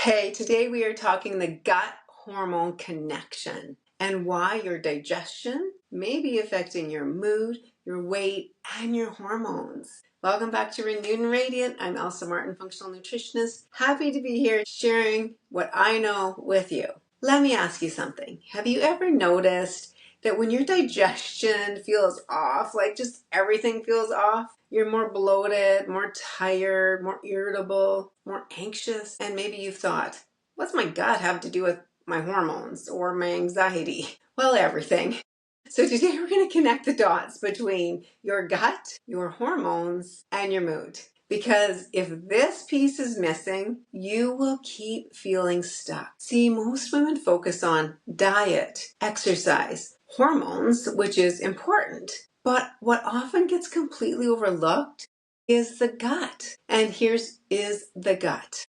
Hey, today we are talking the gut hormone connection and why your digestion may be affecting your mood, your weight, and your hormones. Welcome back to Renewed and Radiant. I'm Elsa Martin, functional nutritionist. Happy to be here sharing what I know with you. Let me ask you something. Have you ever noticed that when your digestion feels off, like just everything feels off, you're more bloated, more tired, more irritable, more anxious, and maybe you've thought, what's my gut have to do with my hormones or my anxiety? Well, everything. So today we're going to connect the dots between your gut, your hormones, and your mood. Because if this piece is missing, you will keep feeling stuck. See, most women focus on diet, exercise, hormones, which is important. But what often gets completely overlooked is the gut. And here's the gut.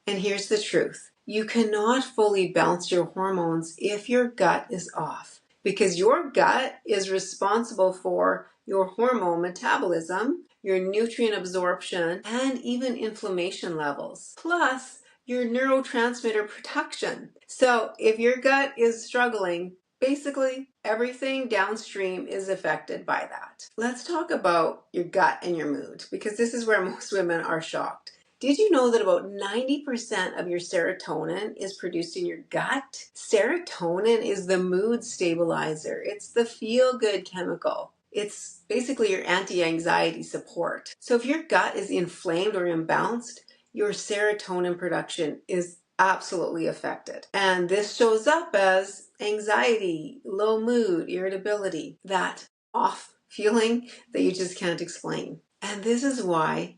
And here's the truth. You cannot fully balance your hormones if your gut is off, because your gut is responsible for your hormone metabolism, your nutrient absorption, and even inflammation levels, plus your neurotransmitter production. So if your gut is struggling, basically everything downstream is affected by that. Let's talk about your gut and your mood, because this is where most women are shocked. Did you know that about 90% of your serotonin is produced in your gut? Serotonin is the mood stabilizer. It's the feel-good chemical. It's basically your anti-anxiety support. So if your gut is inflamed or imbalanced, your serotonin production is absolutely affected. And this shows up as anxiety, low mood, irritability, that off feeling that you just can't explain. And this is why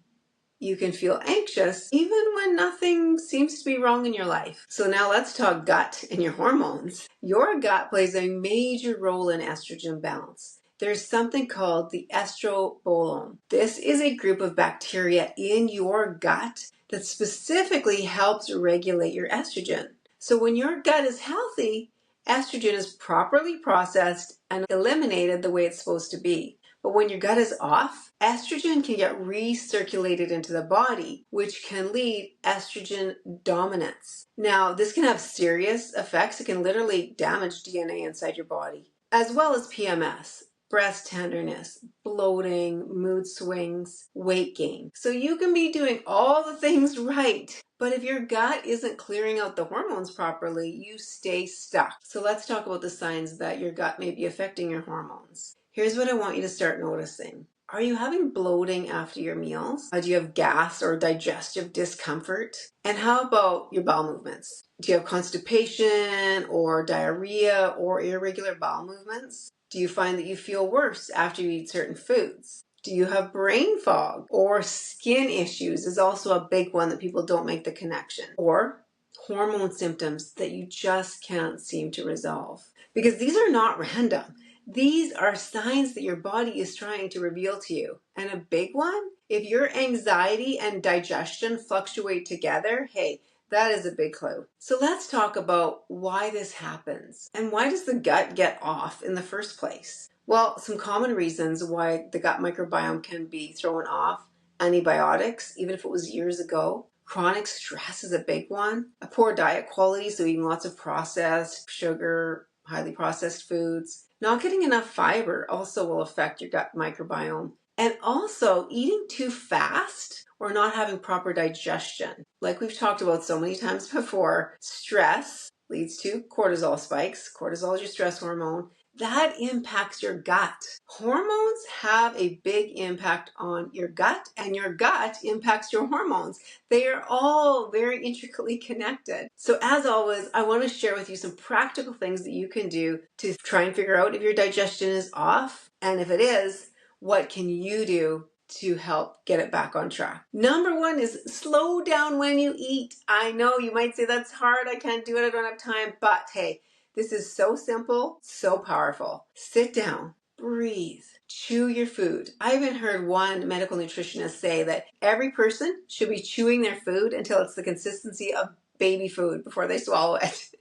you can feel anxious even when nothing seems to be wrong in your life. So now let's talk gut and your hormones. Your gut plays a major role in estrogen balance. There's something called the estrobolome. This is a group of bacteria in your gut that specifically helps regulate your estrogen. So when your gut is healthy, estrogen is properly processed and eliminated the way it's supposed to be. But when your gut is off, estrogen can get recirculated into the body, which can lead estrogen dominance. Now, this can have serious effects. It can literally damage DNA inside your body, as well as PMS, breast tenderness, bloating, mood swings, weight gain. So you can be doing all the things right, but if your gut isn't clearing out the hormones properly, you stay stuck. So let's talk about the signs that your gut may be affecting your hormones. Here's what I want you to start noticing. Are you having bloating after your meals? Do you have gas or digestive discomfort? And how about your bowel movements? Do you have constipation or diarrhea or irregular bowel movements? Do you find that you feel worse after you eat certain foods? Do you have brain fog or skin issues is also a big one that people don't make the connection? Or hormone symptoms that you just can't seem to resolve? Because these are not random. These are signs that your body is trying to reveal to you. And a big one, if your anxiety and digestion fluctuate together, hey, that is a big clue. So let's talk about why this happens and why does the gut get off in the first place? Well, some common reasons why the gut microbiome can be thrown off: antibiotics, even if it was years ago. Chronic stress is a big one. A poor diet quality, so eating lots of processed sugar, highly processed foods. Not getting enough fiber also will affect your gut microbiome. And also eating too fast or not having proper digestion. Like we've talked about so many times before, stress leads to cortisol spikes. Cortisol is your stress hormone. That impacts your gut. Hormones have a big impact on your gut, and your gut impacts your hormones. They are all very intricately connected. So as always, I want to share with you some practical things that you can do to try and figure out if your digestion is off, and if it is, what can you do to help get it back on track. Number one is slow down when you eat. I know you might say that's hard, I can't do it, I don't have time, but hey, this is so simple, so powerful. Sit down, breathe, chew your food. I even heard one medical nutritionist say that every person should be chewing their food until it's the consistency of baby food before they swallow it.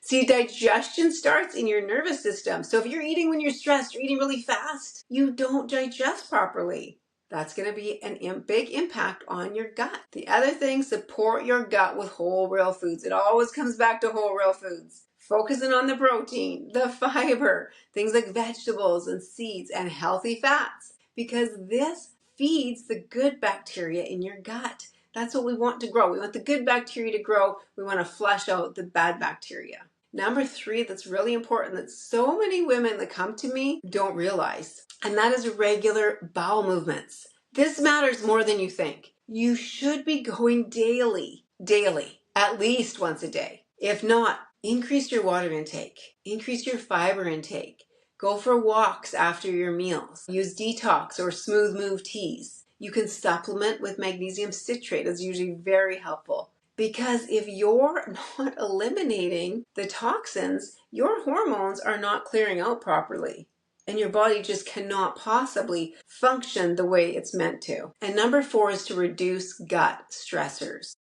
See, digestion starts in your nervous system. So if you're eating when you're stressed, you're eating really fast, you don't digest properly. That's going to be a big impact on your gut. The other thing, support your gut with whole real foods. It always comes back to whole real foods. Focusing on the protein, the fiber, things like vegetables and seeds and healthy fats, because this feeds the good bacteria in your gut. That's what we want to grow. We want the good bacteria to grow. We want to flush out the bad bacteria. Number 3, that's really important that so many women that come to me don't realize, and that is regular bowel movements. This matters more than you think. You should be going daily, at least once a day. If not, increase your water intake, increase your fiber intake. Go for walks after your meals. Use detox or smooth move teas. You can supplement with magnesium citrate. It's usually very helpful. Because if you're not eliminating the toxins, your hormones are not clearing out properly. And your body just cannot possibly function the way it's meant to. And number 4 is to reduce gut stressors.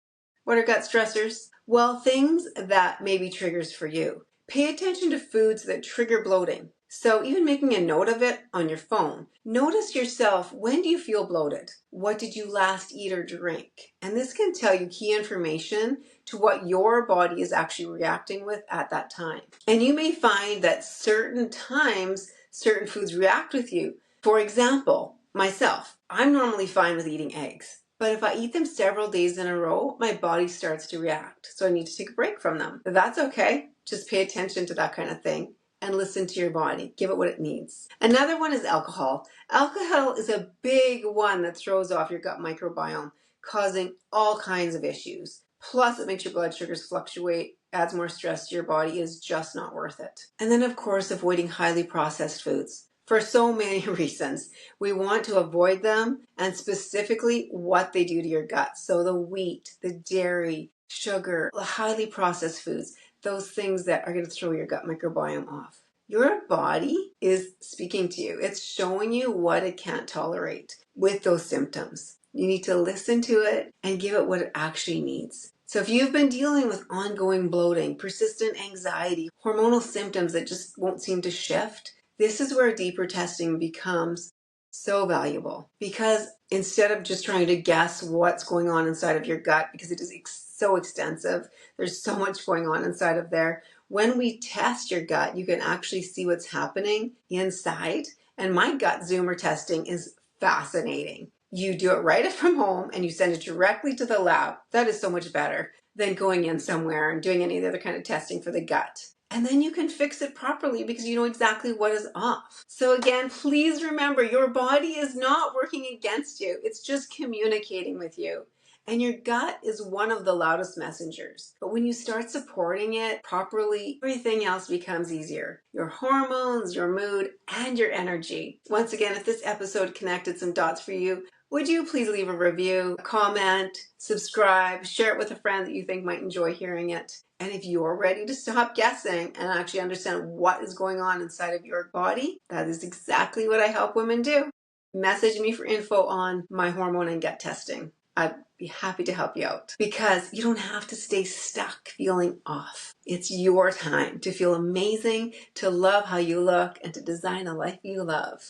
What are gut stressors? Well, things that may be triggers for you. Pay attention to foods that trigger bloating. So even making a note of it on your phone. Notice yourself, when do you feel bloated? What did you last eat or drink? And this can tell you key information to what your body is actually reacting with at that time. And you may find that certain times, certain foods react with you. For example, myself, I'm normally fine with eating eggs. But if I eat them several days in a row, my body starts to react. So I need to take a break from them. But that's okay. Just pay attention to that kind of thing and listen to your body. Give it what it needs. Another one is alcohol. Alcohol is a big one that throws off your gut microbiome, causing all kinds of issues. Plus, it makes your blood sugars fluctuate, adds more stress to your body, is just not worth it. And then, of course, avoiding highly processed foods. For so many reasons. We want to avoid them, and specifically what they do to your gut. So the wheat, the dairy, sugar, the highly processed foods, those things that are going to throw your gut microbiome off. Your body is speaking to you. It's showing you what it can't tolerate with those symptoms. You need to listen to it and give it what it actually needs. So if you've been dealing with ongoing bloating, persistent anxiety, hormonal symptoms that just won't seem to shift, this is where deeper testing becomes so valuable, because instead of just trying to guess what's going on inside of your gut, because it is so extensive, there's so much going on inside of there. When we test your gut, you can actually see what's happening inside. And my gut Zoomer testing is fascinating. You do it right from home and you send it directly to the lab. That is so much better than going in somewhere and doing any other kind of testing for the gut. And then you can fix it properly because you know exactly what is off. So again, please remember, your body is not working against you. It's just communicating with you. And your gut is one of the loudest messengers. But when you start supporting it properly, everything else becomes easier. Your hormones, your mood, and your energy. Once again, if this episode connected some dots for you, would you please leave a review, comment, subscribe, share it with a friend that you think might enjoy hearing it. And if you're ready to stop guessing and actually understand what is going on inside of your body, that is exactly what I help women do. Message me for info on my hormone and gut testing. I'd be happy to help you out, because you don't have to stay stuck feeling off. It's your time to feel amazing, to love how you look, and to design a life you love.